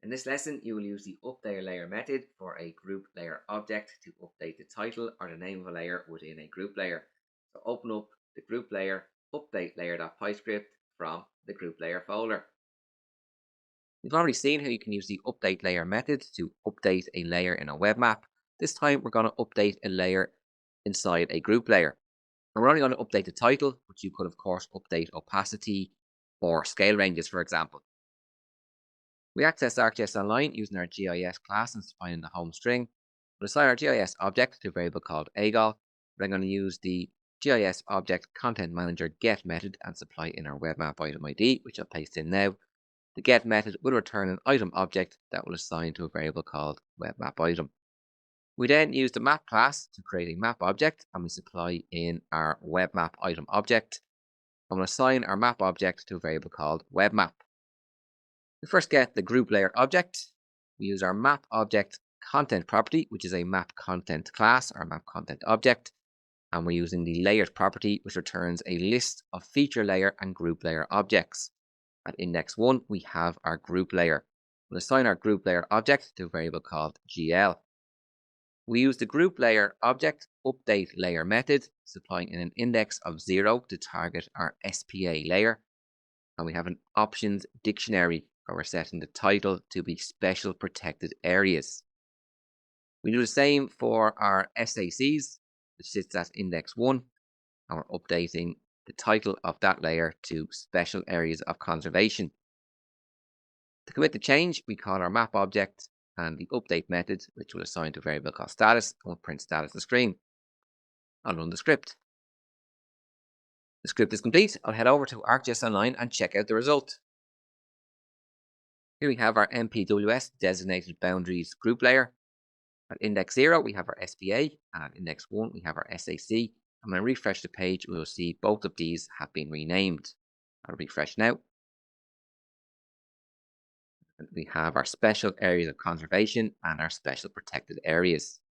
In this lesson, you will use the update layer method for a group layer object to update the title or the name of a layer within a group layer. So open up the group layer, update layer.py script from the group layer folder. We've already seen how you can use the update layer method to update a layer in a web map. This time we're going to update a layer inside a group layer. And we're only going to update the title, but you could of course update opacity or scale ranges, for example. We access ArcGIS Online using our GIS class and defining the home string. We'll assign our GIS object to a variable called AGOL. We're going to use the GIS object content manager get method and supply in our web map item ID, which I'll paste in now. The get method will return an item object that will assign to a variable called web map item. We then use the map class to create a map object, and we supply in our web map item object. And we'll assign our map object to a variable called web map. We first get the group layer object. We use our map object content property, which is a map content class or map content object. And we're using the layers property, which returns a list of feature layer and group layer objects. At index 1, we have our group layer. We'll assign our group layer object to a variable called GL. We use the group layer object update layer method, supplying in an index of 0 to target our SPA layer. And we have an options dictionary where we're setting the title to be special protected areas. We do the same for our SACs, which sits at index 1, and we're updating the title of that layer to special areas of conservation. To commit the change, we call our map object and the update method, which will assign to a variable called status, and will print status to the screen. I'll run the script. The script is complete. I'll head over to ArcGIS Online and check out the result. Here we have our MPWS designated boundaries group layer. At index 0, we have our SPA, and at index 1, we have our SAC. And when I refresh the page, we will see both of these have been renamed. I'll refresh now. And we have our special areas of conservation and our special protected areas.